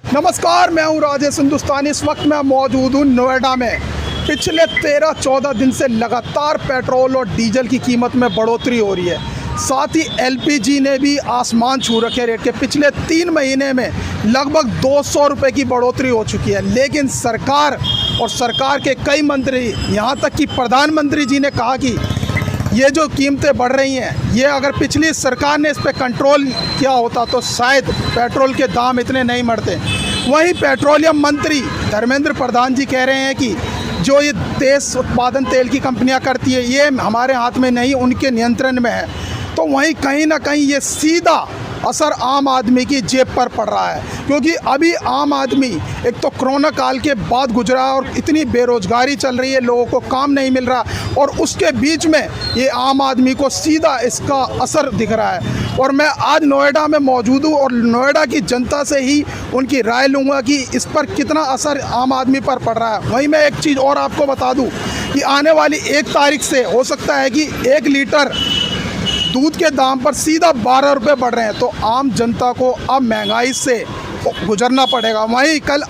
नमस्कार, मैं हूं राजेश हिंदुस्तानी। इस वक्त मैं मौजूद हूं नोएडा में। पिछले 13-14 दिन से लगातार पेट्रोल और डीजल की कीमत में बढ़ोतरी हो रही है। साथ ही एलपीजी ने भी आसमान छू रखे रेट के। पिछले 3 महीने में लगभग 200 रुपये की बढ़ोतरी हो चुकी है। लेकिन सरकार और सरकार के कई मंत्री, यहाँ तक कि प्रधानमंत्री जी ने कहा कि ये जो कीमतें बढ़ रही हैं, ये अगर पिछली सरकार ने इस पर कंट्रोल किया होता तो शायद पेट्रोल के दाम इतने नहीं बढ़ते। वहीं पेट्रोलियम मंत्री धर्मेंद्र प्रधान जी कह रहे हैं कि जो ये देश उत्पादन तेल की कंपनियां करती है, ये हमारे हाथ में नहीं, उनके नियंत्रण में है। तो वहीं कहीं ना कहीं ये सीधा असर आम आदमी की जेब पर पड़ रहा है, क्योंकि अभी आम आदमी एक तो कोरोना काल के बाद गुजरा और इतनी बेरोज़गारी चल रही है, लोगों को काम नहीं मिल रहा, और उसके बीच में ये आम आदमी को सीधा इसका असर दिख रहा है। और मैं आज नोएडा में मौजूद हूँ और नोएडा की जनता से ही उनकी राय लूँगा कि इस पर कितना असर आम आदमी पर पड़ रहा है। वहीं मैं एक चीज़ और आपको बता दूँ कि आने वाली 1 तारीख से हो सकता है कि 1 लीटर दूध के दाम पर सीधा 12 रुपये बढ़ रहे हैं। तो आम जनता को अब महंगाई से गुजरना पड़ेगा। वहीं कल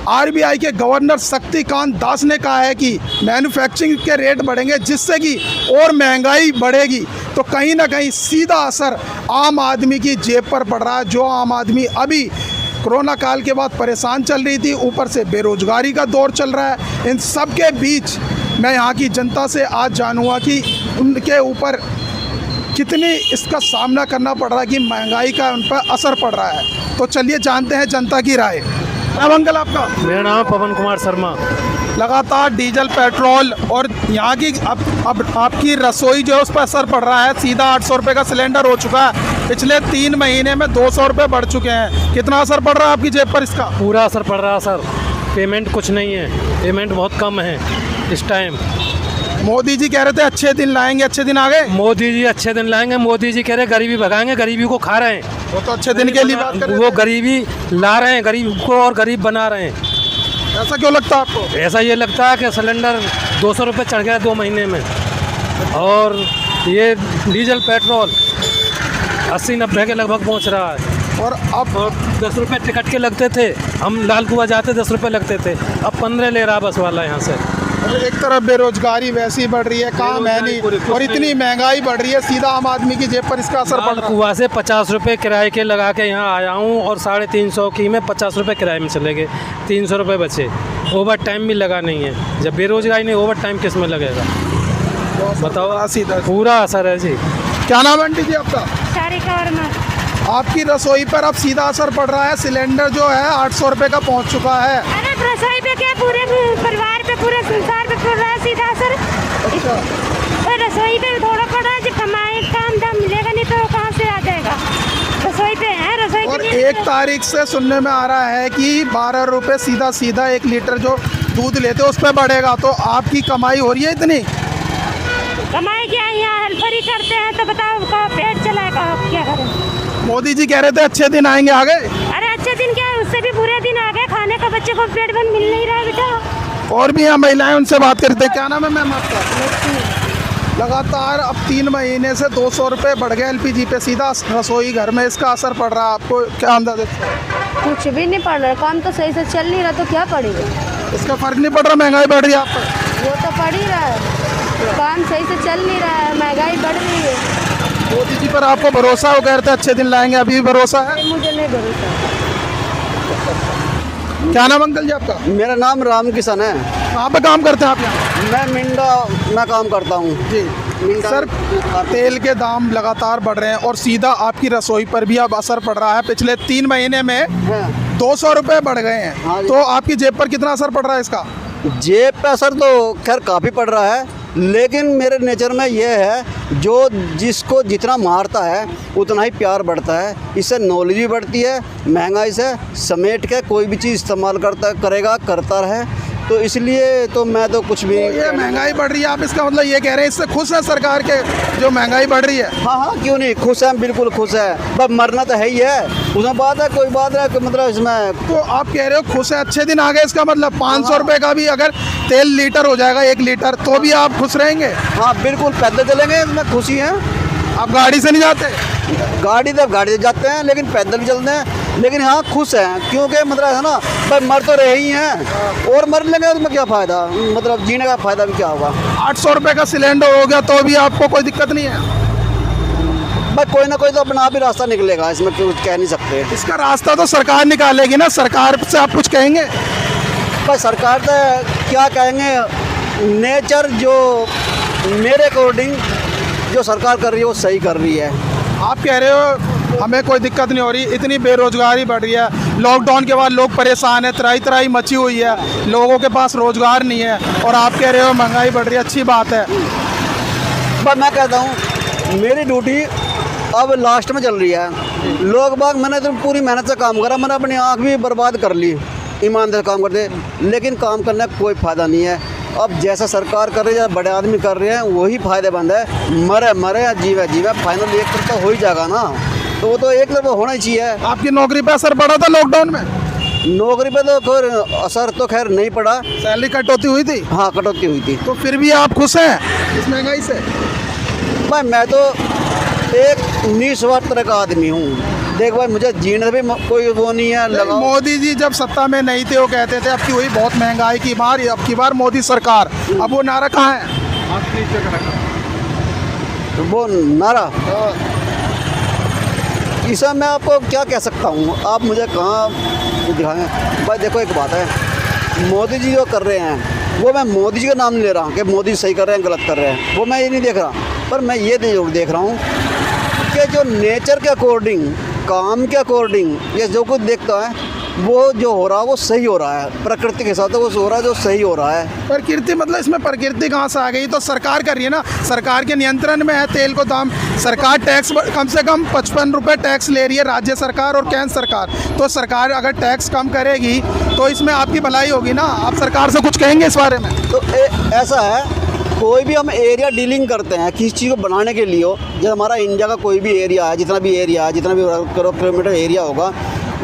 आरबीआई के गवर्नर शक्तिकांत दास ने कहा है कि मैन्युफैक्चरिंग के रेट बढ़ेंगे, जिससे कि और महंगाई बढ़ेगी। तो कहीं ना कहीं सीधा असर आम आदमी की जेब पर पड़ रहा है। जो आम आदमी अभी कोरोना काल के बाद परेशान चल रही थी, ऊपर से बेरोजगारी का दौर चल रहा है। इन सब के बीच मैं यहाँ की जनता से आज जानूँगा कि उनके ऊपर कितनी इसका सामना करना पड़ रहा है, कि महंगाई का उन पर असर पड़ रहा है। तो चलिए जानते हैं जनता की राय। नाम अंकल आपका? मेरा नाम पवन कुमार शर्मा। लगातार डीजल, पेट्रोल और यहाँ की अब आपकी रसोई जो है उस पर असर पड़ रहा है। सीधा 800 रुपये का सिलेंडर हो चुका है। पिछले 3 महीने में 200 रुपये बढ़ चुके हैं। कितना असर पड़ रहा है आपकी जेब पर इसका? पूरा असर पड़ रहा है सर। पेमेंट कुछ नहीं है, पेमेंट बहुत कम है इस टाइम। मोदी जी कह रहे थे अच्छे दिन लाएंगे, अच्छे दिन आ गए। मोदी जी अच्छे दिन लाएंगे। मोदी जी कह रहे गरीबी भगाएंगे, गरीबी को खा रहे हैं। वो तो अच्छे दिन के लिए बात कर रहे थे। वो गरीबी ला रहे हैं, गरीब को और गरीब बना रहे हैं। ऐसा क्यों लगता है आपको? ऐसा ये लगता है कि सिलेंडर 200 रुपये चढ़ गया 2 महीने में, और ये डीजल पेट्रोल 80-90 के लगभग पहुंच रहा है। और अब 10 रुपये टिकट के लगते थे, हम लाल कुआं जाते 10 रुपये लगते थे, अब 15 ले रहा बस वाला यहाँ से। एक तरफ बेरोजगारी वैसी बढ़ रही है, काम है नहीं, और इतनी महंगाई बढ़ रही है, सीधा आम आदमी की जेब पर इसका असर पड़ रहा है। कुआं से 50 रुपये किराए के लगा के यहाँ आया हूँ, और 350 की में 50 रुपये किराए में चले गए, 300 रुपये बचे। ओवर टाइम भी लगा नहीं है। जब बेरोजगारी नहीं, ओवर टाइम किस में लगेगा बताओ? सीधा पूरा असर है जी। क्या नाम है आंटी जी आपका? आपकी रसोई पर अब सीधा असर पड़ रहा है। सिलेंडर जो है 800 रुपये का पहुंच चुका है। अरे रसोई पे क्या, पूरे परिवार पे, पूरे संसार पे पड़ रहा है सीधा असर। अच्छा। तो रसोई पे थोड़ा पड़ रहा है। जब कमाए काम दाम मिलेगा नहीं तो कहाँ से आ जाएगा? रसोई पे है, रसोई और पे 1 तारीख से सुनने में आ रहा है कि 12 रुपये सीधा 1 लीटर जो दूध लेते उस पर बढ़ेगा। तो आपकी कमाई हो रही है इतनी? कमाई क्या है, यहाँ हेल्पर ही करते हैं, तो बताओ कहाँ पेट चलाएगा, क्या करें? मोदी जी कह रहे थे अच्छे दिन आएंगे, आ गए? अरे अच्छे दिन क्या, उससे भी बुरे दिन आ गए। खाने का बच्चे को पेट बंद मिल नहीं रहा है बेटा। और भी यहाँ महिलाएं, उनसे बात करते हैं। क्या नाम है मैम आपका? लगातार अब 3 महीने से 200 रुपये बढ़ गए एलपीजी पे, सीधा रसोई घर में इसका असर पड़ रहा है। आपको क्या अंदाजा? कुछ भी नहीं पड़ रहा, काम तो सही से चल नहीं रहा, तो क्या पड़ेगा? इसका फर्क नहीं पड़ रहा? महंगाई बढ़ रही है आप पर? वो तो पड़ ही रहा है, काम सही से चल नहीं रहा है, महंगाई बढ़ रही है। मोदी जी पर आपको भरोसा हो? कह रहे थे अच्छे दिन लाएंगे, अभी भी भरोसा है? मुझे नहीं भरोसा। क्या नाम अंकल जी आपका? मेरा नाम राम किशन है। कहाँ पे काम करते हैं आप यहाँ? मैं मिंडा में काम करता हूँ जी। सर, तेल के दाम लगातार बढ़ रहे हैं और सीधा आपकी रसोई पर भी अब असर पड़ रहा है। पिछले 3 महीने में 200 रुपये बढ़ गए हैं। हाँ, तो आपकी जेब पर कितना असर पड़ रहा है इसका? जेब पे असर तो खैर काफ़ी पड़ रहा है, लेकिन मेरे नेचर में ये है, जो जिसको जितना मारता है उतना ही प्यार बढ़ता है। इससे नॉलेज भी बढ़ती है। महंगाई से समेट के कोई भी चीज़ इस्तेमाल करता रहे, तो इसलिए तो मैं तो कुछ भी। तो ये महंगाई बढ़ रही है, आप इसका मतलब ये कह रहे हैं इससे खुश है सरकार के जो महंगाई बढ़ रही है? हाँ, क्यों नहीं खुश है, बिल्कुल खुश है। बस मरना तो है ही है, उसमें बात है, कोई बात है मतलब इसमें। तो आप कह रहे हो खुश है, अच्छे दिन आ गए, इसका मतलब 500 रुपये का भी अगर तेल लीटर हो जाएगा 1 लीटर, तो भी आप खुश रहेंगे? हाँ बिल्कुल, पैदल चलेंगे, इसमें खुशी है। आप गाड़ी से नहीं जाते? गाड़ी से जाते हैं, लेकिन पैदल भी चलते हैं। लेकिन यहाँ खुश हैं, क्योंकि मतलब है ना भाई मर तो रहे ही हैं, और मर लेंगे उसमें क्या फ़ायदा, मतलब जीने का फ़ायदा भी क्या होगा। 800 रुपये का सिलेंडर हो गया तो भी आपको कोई दिक्कत नहीं है? भाई कोई ना कोई तो अपना आप ही रास्ता निकलेगा, इसमें कुछ कह नहीं सकते। इसका रास्ता तो सरकार निकालेगी ना, सरकार से आप कुछ कहेंगे? भाई सरकार तो क्या कहेंगे, नेचर जो मेरे अकॉर्डिंग जो सरकार कर रही है वो सही कर रही है। आप कह रहे हो हमें कोई दिक्कत नहीं हो रही, इतनी बेरोजगारी बढ़ रही है, लॉकडाउन के बाद लोग परेशान हैं, त्राही त्राही मची हुई है, लोगों के पास रोजगार नहीं है, और आप कह रहे हो महंगाई बढ़ रही है। अच्छी बात है, पर मैं कहता हूँ मेरी ड्यूटी अब लास्ट में चल रही है। लोग बाग मैंने तो पूरी मेहनत से काम करा, मैंने अपनी आँख भी बर्बाद कर ली ईमानदार काम करते, लेकिन काम करने का कोई फ़ायदा नहीं है। अब जैसा सरकार कर रही है, बड़े आदमी कर रहे हैं, वही फ़ायदेमंद है। मरे मरे या जीवे जीवे, फाइनल एक तरफ तो हो ही जाएगा ना, तो वो तो एक तरफ होना ही चाहिए। आपकी नौकरी पे असर पड़ा था लॉकडाउन में? नौकरी पे तो खैर असर तो खैर नहीं पड़ा। सैलरी कटौती हुई थी? हाँ, कटौती हुई थी। तो फिर भी आप खुश हैं इस महंगाई से? भाई मैं तो एक निस्वार्थ तरह का आदमी हूँ। देख भाई मुझे जीने भी कोई वो नहीं है लगा। मोदी जी जब सत्ता में नहीं थे वो कहते थे अब की हुई बहुत महंगाई की मार, अब की बार मोदी सरकार, अब वो नारा कहाँ है? वो नारा इसे मैं आपको क्या कह सकता हूँ, आप मुझे कहाँ दिखाएं। भाई देखो एक बात है, मोदी जी जो कर रहे हैं वो मैं मोदी जी का नाम नहीं ले रहा हूँ कि मोदी सही कर रहे हैं गलत कर रहे हैं, वो मैं ये नहीं देख रहा, पर मैं ये जरूर देख रहा हूँ कि जो नेचर के अकॉर्डिंग, काम के अकॉर्डिंग ये जो कुछ देखता है वो जो हो रहा है वो सही हो रहा है, प्रकृति के साथ वो हो रहा है जो सही हो रहा है। प्रकृति मतलब इसमें प्रकृति कहाँ से आ गई? तो सरकार कर रही है ना, सरकार के नियंत्रण में है तेल को दाम। सरकार टैक्स कम से कम 55 रुपये टैक्स ले रही है, राज्य सरकार और केंद्र सरकार। तो सरकार अगर टैक्स कम करेगी तो इसमें आपकी भलाई होगी ना। आप सरकार से कुछ कहेंगे इस बारे में? तो ऐसा है, कोई भी हम एरिया डीलिंग करते हैं किसी चीज़ को बनाने के लिए हो, जब हमारा इंडिया का कोई भी एरिया है, जितना भी एरिया है, जितना भी किलोमीटर एरिया होगा,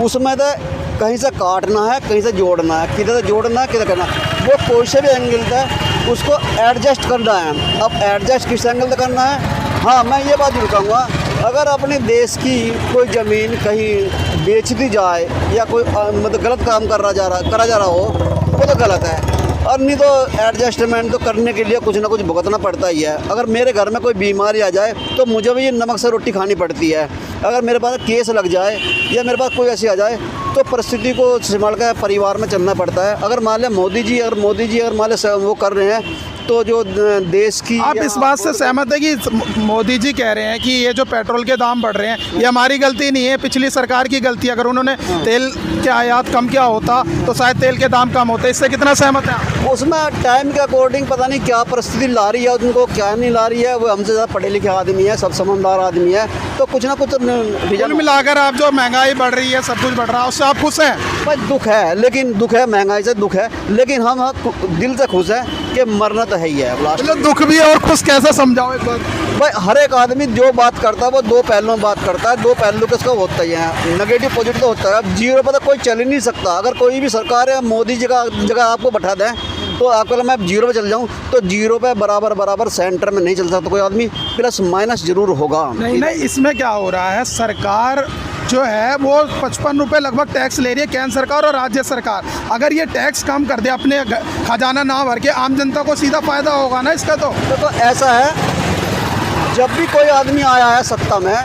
उसमें तो कहीं से काटना है, कहीं से जोड़ना है, किधर से जोड़ना है, किधर करना है, वो कोई से भी एंगल है उसको एडजस्ट करना है। अब एडजस्ट किस एंगल से करना है? हाँ, मैं ये बात जरूर कहूँगा, अगर अपने देश की कोई ज़मीन कहीं बेच दी जाए या कोई मतलब गलत काम करा जा रहा हो, वो तो गलत है। और नहीं तो एडजस्टमेंट तो करने के लिए कुछ ना कुछ भुगतना पड़ता ही है। अगर मेरे घर में कोई बीमारी आ जाए तो मुझे भी नमक से रोटी खानी पड़ती है। अगर मेरे पास केस लग जाए या मेरे पास कोई ऐसी आ जाए तो परिस्थिति को संभाल कर परिवार में चलना पड़ता है। अगर मान लें मोदी जी अगर मान लें वो कर रहे हैं तो जो देश की, आप इस बात से सहमत है कि मोदी जी कह रहे हैं कि ये जो पेट्रोल के दाम बढ़ रहे हैं ये हमारी गलती नहीं है, पिछली सरकार की गलती है? अगर उन्होंने तेल के आयात कम किया होता तो शायद तेल के दाम कम होते। इससे कितना सहमत है? उसमें टाइम के अकॉर्डिंग पता नहीं क्या परिस्थिति ला रही है, उनको क्या नहीं ला रही है। वो हमसे ज़्यादा पढ़े लिखे आदमी है, सब समझदार आदमी है, तो कुछ ना कुछ कुल मिलाकर आप जो महंगाई बढ़ रही है, सब कुछ बढ़ रहा है, उससे आप खुश हैं? भाई दुख है, लेकिन दुख है, महंगाई से दुख है, लेकिन हम दिल से खुश हैं कि मरना तो है ही है लास्ट। मतलब दुख भी है और खुश कैसे समझाओ एक बात? भाई हर एक आदमी जो बात करता है वो दो पहलुओं में बात करता है, दो पहलू किसका होता ही है, नेगेटिव पॉजिटिव तो होता है। अब जीरो पर तो कोई चल ही नहीं सकता। अगर कोई भी सरकार है मोदी जी का जगह आपको बैठा दें तो आपको मैं जीरो पे चल जाऊं तो जीरो पे बराबर सेंटर में नहीं चल सकता कोई आदमी, प्लस माइनस जरूर होगा। नहीं, इसमें क्या हो रहा है, सरकार जो है वो 55 रुपये लगभग टैक्स ले रही है, केंद्र सरकार और राज्य सरकार। अगर ये टैक्स कम कर दे, अपने खजाना ना भर के, आम जनता को सीधा फ़ायदा होगा ना इसका। तो ऐसा है, जब भी कोई आदमी आया है सत्ता में,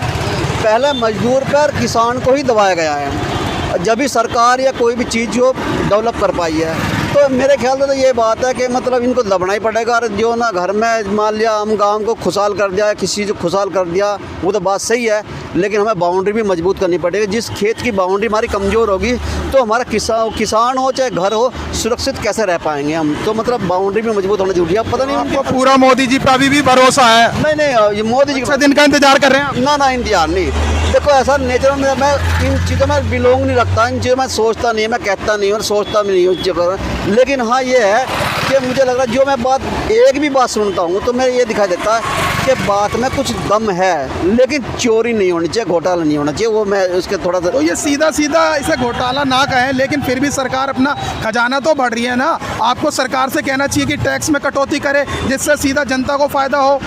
पहले मजदूर पर किसान को ही दबाया गया है, जब भी सरकार या कोई भी चीज़ जो डेवलप कर पाई है। तो मेरे ख्याल से तो ये बात है कि मतलब इनको दबना ही पड़ेगा। और जो ना घर में मान लिया हम गांव को खुशहाल कर दिया, किसी चीज़ को खुशहाल कर दिया, वो तो बात सही है, लेकिन हमें बाउंड्री भी मजबूत करनी पड़ेगी। जिस खेत की बाउंड्री हमारी कमज़ोर होगी तो हमारा किसान हो चाहे घर हो, सुरक्षित कैसे रह पाएंगे हम? तो मतलब बाउंड्री भी मजबूत होना जरूरी है। पता नहीं आपको पूरा मोदी जी पर अभी भी भरोसा है? नहीं, ये मोदी जी अच्छा दिन का इंतजार कर रहे हैं? ना इंतजार नहीं। देखो ऐसा नेचर में मैं इन चीज़ों में बिलोंग नहीं रखता, इन चीज़ों में सोचता नहीं है, मैं कहता नहीं और सोचता भी नहीं हूँ चीज़ों। लेकिन हाँ ये है कि मुझे लग रहा है जो मैं बात एक भी बात सुनता हूँ तो मैं ये दिखाई देता है कि बात में कुछ दम है, लेकिन चोरी नहीं होनी चाहिए, घोटाला नहीं होना चाहिए। वो मैं उसके थोड़ा सा तो ये सीधा इसे घोटाला ना कहें, लेकिन फिर भी सरकार अपना खजाना तो बढ़ रही है ना। आपको सरकार से कहना चाहिए कि टैक्स में कटौती करे जिससे सीधा जनता को फ़ायदा हो।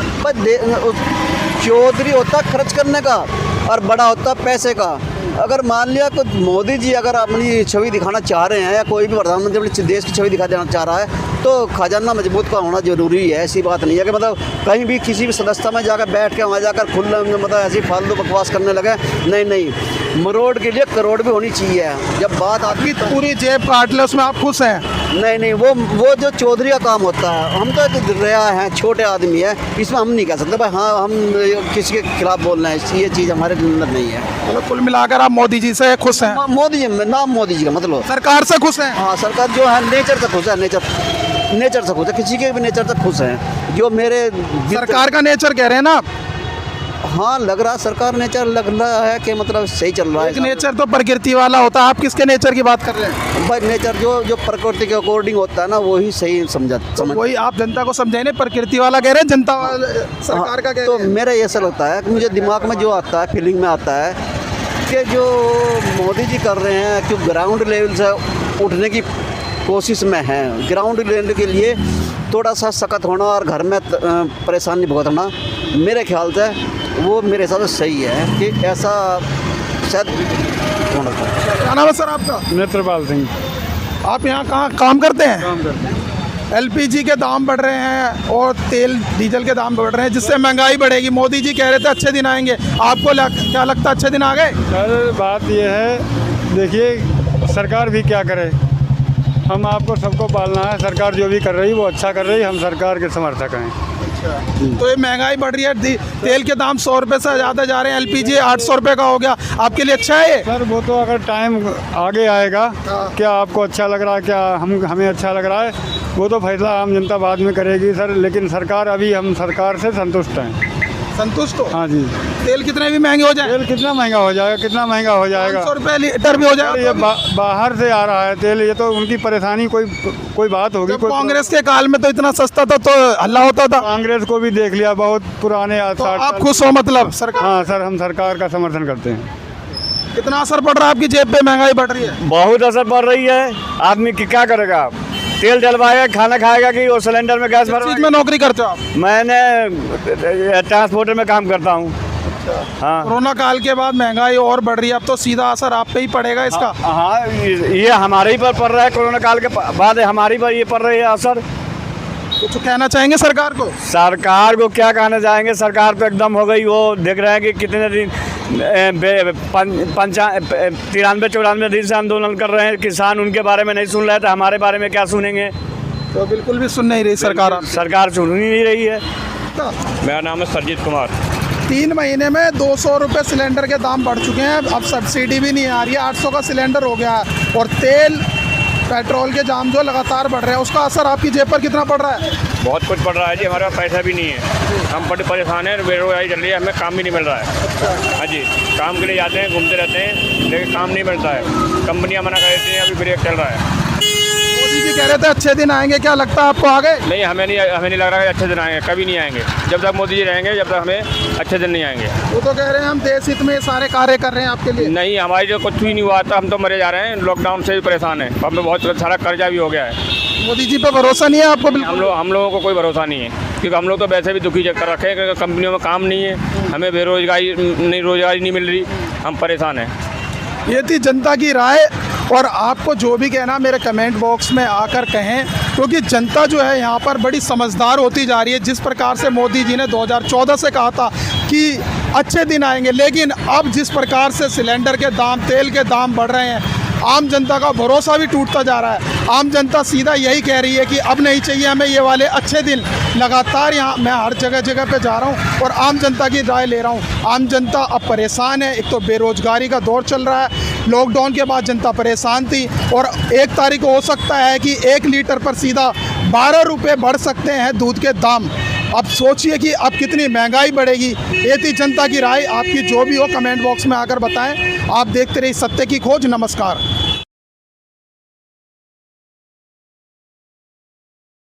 चौधरी होता खर्च करने का, और बड़ा होता है पैसे का। अगर मान लिया कि मोदी जी अगर अपनी छवि दिखाना चाह रहे हैं या कोई भी प्रधानमंत्री अपने देश की छवि दिखा देना चाह रहा है तो खजाना मजबूत का होना जरूरी है। ऐसी बात नहीं है कि मतलब कहीं भी किसी भी सदस्यता में जाकर बैठ के वहाँ जाकर खुला मतलब ऐसी फालतू बकवास करने लगे। नहीं नहीं, मरोड़ के लिए करोड़ भी होनी चाहिए। जब बात आती आपकी पूरी जेब काट ले उसमें आप खुश हैं? नहीं नहीं, वो जो चौधरी का काम होता है। हम तो एक रिया हैं, छोटे आदमी है, इसमें हम नहीं कह सकते भाई हाँ हम किसी के खिलाफ बोल रहे हैं। ये चीज़ हमारे अंदर नहीं है। मतलब कुल मिलाकर आप मोदी जी से खुश हैं? मोदी जी, नाम मोदी जी का मतलब सरकार से खुश हैं? हाँ, सरकार जो है नेचर से खुश है। नेचर से खुश है, किसी के भी नेचर से खुश हैं। जो मेरे सरकार का नेचर कह रहे हैं ना आप? हाँ, लग रहा सरकार नेचर लग रहा है कि मतलब सही चल रहा एक है। नेचर तो प्रकृति वाला होता है, आप किसके नेचर की बात कर रहे हैं? भाई नेचर जो प्रकृति के अकॉर्डिंग होता है ना वही सही समझ वही आप जनता को समझाए, प्रकृति वाला कह रहे हैं, जनता वाला सरकार का कह तो रहे हैं। मेरा ऐसा लगता है कि मुझे दिमाग में जो आता है, फीलिंग में आता है कि जो मोदी जी कर रहे हैं कि ग्राउंड लेवल से उठने की कोशिश में है। ग्राउंड लेवल के लिए थोड़ा सा सख्त होना और घर में परेशानी भुगतना मेरे ख्याल से वो मेरे हिसाब से सही है कि ऐसा शायद होना चाहिए। क्या नाम है सर आपका? नेत्रपाल सिंह। आप यहाँ कहाँ काम करते हैं? काम करते हैं। एलपीजी के दाम बढ़ रहे हैं और तेल डीजल के दाम बढ़ रहे हैं जिससे महंगाई बढ़ेगी। मोदी जी कह रहे थे अच्छे दिन आएंगे, आपको क्या लगता है अच्छे दिन आ गए? सर बात ये है, देखिए सरकार भी क्या करे, हम आपको सबको पालना है। सरकार जो भी कर रही है वो अच्छा कर रही है, हम सरकार के समर्थक हैं। तो ये महंगाई बढ़ रही है, तेल के दाम 100 रुपये से ज़्यादा जा रहे हैं, एलपीजी 800 रुपये का हो गया, आपके लिए अच्छा है ये? सर वो तो अगर टाइम आगे आएगा, क्या आपको अच्छा लग रहा है, क्या हमें अच्छा लग रहा है, वो तो फैसला आम जनता बाद में करेगी सर। लेकिन सरकार, अभी हम सरकार से संतुष्ट हैं। संतुष्ट हो? हाँ जी। तेल कितने भी महंगे हो जाए? तेल कितना महंगा हो जाएगा, कितना महंगा हो जाएगा? 500 रुपये लीटर भी हो सर जाएगा ये तो भी? बाहर से आ रहा है तेल, ये तो उनकी परेशानी कोई बात होगी। जब कांग्रेस के काल में तो इतना सस्ता था तो हल्ला होता था। कांग्रेस को भी देख लिया, बहुत पुराने तो आप खुश हो मतलब सरकार? हाँ सर, हम सरकार का समर्थन करते हैं। कितना असर पड़ रहा है आपकी जेब पे, महंगाई बढ़ रही है? बहुत असर पड़ रही है। आदमी की क्या करेगा, तेल डलवाएगा, खाना खाएगा कि वो सिलेंडर में गैस किस चीज़ भरवाएगा। में नौकरी करते हो आप? मैंने ट्रांसपोर्टर में काम करता हूँ। हाँ कोरोना काल के बाद महंगाई और बढ़ रही है, अब तो सीधा असर आप पे ही पड़ेगा इसका। हाँ, ये हमारे ही पर पड़ रहा है। कोरोना काल के बाद हमारी पर ये पड़ रही है असर। कुछ कहना चाहेंगे सरकार को? सरकार को क्या कहना चाहेंगे, सरकार तो एकदम हो गई। वो देख रहे हैं कि कितने दिन 93-94 दिन से आंदोलन कर रहे हैं किसान, उनके बारे में नहीं सुन रहे थे, हमारे बारे में क्या सुनेंगे? तो बिल्कुल भी सुन नहीं रही सरकार आपकी। सरकार सुन ही नहीं रही है। मेरा नाम है सरजीत कुमार। 3 महीने में 200 रुपये सिलेंडर के दाम बढ़ चुके हैं, अब सब्सिडी भी नहीं आ रही है, 800 का सिलेंडर हो गया है और तेल पेट्रोल के दाम जो लगातार बढ़ रहे हैं, उसका असर आपकी जेब पर कितना पड़ रहा है? बहुत कुछ पड़ रहा है जी, हमारे पास पैसा भी नहीं है, हम बड़े परेशान हैं, बेरोजगारी चल रही है, हमें काम भी नहीं मिल रहा है। हाँ जी, काम के लिए जाते हैं, घूमते रहते हैं, लेकिन काम नहीं मिलता है। कंपनियां मना कर देती हैं, अभी ब्रेक चल रहा है। मोदी जी कह रहे थे अच्छे दिन आएंगे, क्या लगता है आपको आ गए? नहीं, हमें नहीं लग रहा है अच्छे दिन आएंगे, कभी नहीं आएंगे। जब तक मोदी जी रहेंगे जब तक हमें अच्छे दिन नहीं आएंगे। वो तो कह रहे हैं हम देश हित में सारे कार्य कर रहे हैं आपके लिए। नहीं, हमारी जो कुछ भी नहीं हुआ था, हम तो मरे जा रहे हैं, लॉकडाउन से भी परेशान हैं, हम तो बहुत सारा कर्जा भी हो गया है। मोदी जी पे भरोसा नहीं है आपको? बिल्कुल हम लोगों को कोई भरोसा नहीं है, क्योंकि हम लोग तो वैसे भी दुखी कर रखे हैं, क्योंकि कंपनियों में काम नहीं है, हमें रोजगारी नहीं मिल रही, हम परेशान हैं। ये थी जनता की राय, और आपको जो भी कहना मेरे कमेंट बॉक्स में आकर कहें, क्योंकि जनता जो है यहाँ पर बड़ी समझदार होती जा रही है। जिस प्रकार से मोदी जी ने 2014 से कहा था कि अच्छे दिन आएंगे, लेकिन अब जिस प्रकार से सिलेंडर के दाम, तेल के दाम बढ़ रहे हैं, आम जनता का भरोसा भी टूटता जा रहा है। आम जनता सीधा यही कह रही है कि अब नहीं चाहिए हमें ये वाले अच्छे दिन। लगातार यहाँ मैं हर जगह पे जा रहा हूँ और आम जनता की राय ले रहा हूँ। आम जनता अब परेशान है, एक तो बेरोजगारी का दौर चल रहा है, लॉकडाउन के बाद जनता परेशान थी, और 1 तारीख को हो सकता है कि 1 लीटर पर सीधा 12 रुपये बढ़ सकते हैं दूध के दाम। अब सोचिए कि अब कितनी महंगाई बढ़ेगी। ये थी जनता की राय, आपकी जो भी हो कमेंट बॉक्स में आकर बताएं। आप देखते रहिए सत्य की खोज। नमस्कार।